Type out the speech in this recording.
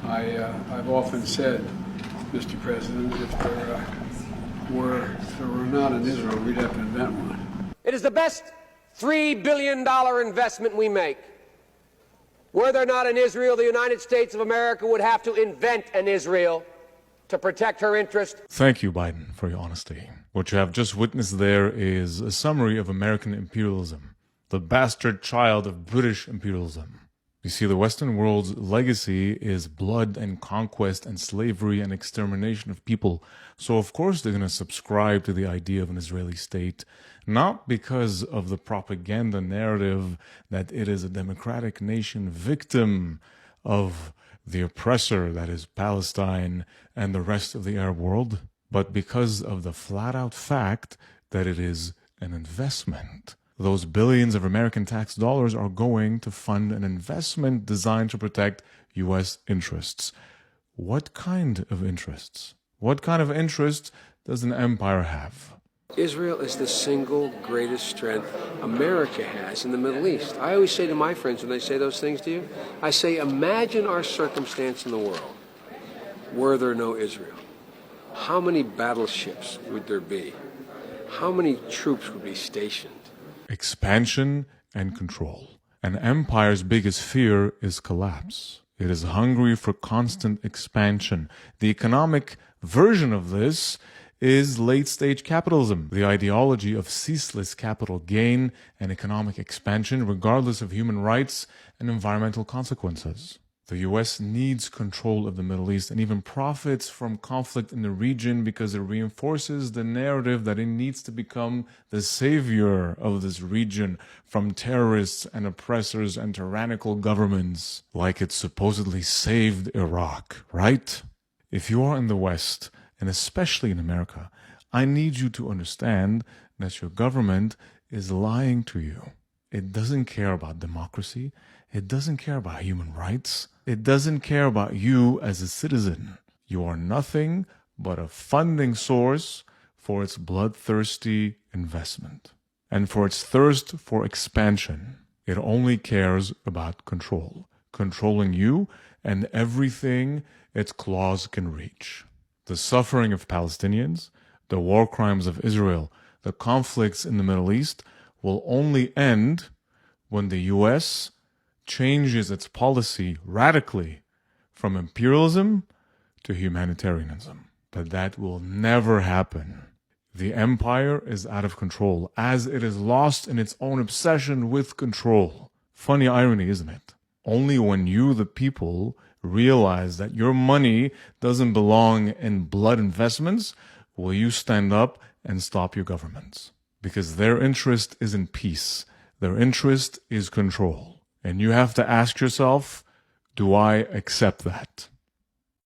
I've often said, Mr. President, if there were not an Israel, we'd have to invent one. It is the best $3 billion investment we make. Were there not an Israel, the United States of America would have to invent an Israel to protect her interest. Thank you, Biden, for your honesty. What you have just witnessed there is a summary of American imperialism, the bastard child of British imperialism. You see, the Western world's legacy is blood and conquest and slavery and extermination of people. So of course they're going to subscribe to the idea of an Israeli state, not because of the propaganda narrative that it is a democratic nation victim of the oppressor, that is Palestine and the rest of the Arab world, but because of the flat-out fact that it is an investment. Those billions of American tax dollars are going to fund an investment designed to protect U.S. interests. What kind of interests? What kind of interests does an empire have? Israel is the single greatest strength America has in the Middle East. I always say to my friends when they say those things to you, I say, imagine our circumstance in the world were there no Israel. How many battleships would there be? How many troops would be stationed? Expansion and control. An empire's biggest fear is collapse. It is hungry for constant expansion. The economic version of this is late-stage capitalism, the ideology of ceaseless capital gain and economic expansion regardless of human rights and environmental consequences. The U.S. needs control of the Middle East and even profits from conflict in the region because it reinforces the narrative that it needs to become the savior of this region from terrorists and oppressors and tyrannical governments, like it supposedly saved Iraq, right? If you are in the West, and especially in America, I need you to understand that your government is lying to you. It doesn't care about democracy. It doesn't care about human rights. It doesn't care about you as a citizen. You are nothing but a funding source for its bloodthirsty investment and for its thirst for expansion. It only cares about control, controlling you and everything its claws can reach. The suffering of Palestinians, the war crimes of Israel, the conflicts in the Middle East will only end when the U.S. changes its policy radically from imperialism to humanitarianism. But that will never happen. The empire is out of control as it is lost in its own obsession with control. Funny irony, isn't it? Only when you, the people, realize that your money doesn't belong in blood investments will you stand up and stop your governments. Because their interest is in peace. Their interest is control. And you have to ask yourself, do I accept that?